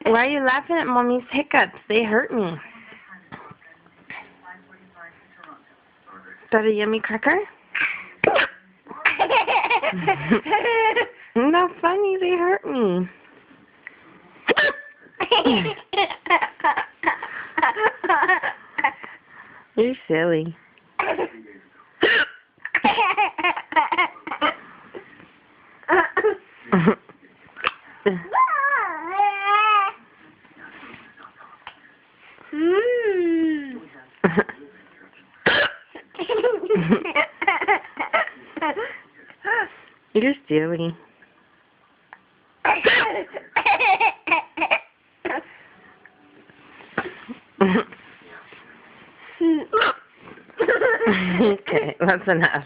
Why are you laughing at Mommy's hiccups? They hurt me. Is that a yummy cracker? Not funny, they hurt me. You're silly. You're silly. Okay, that's enough.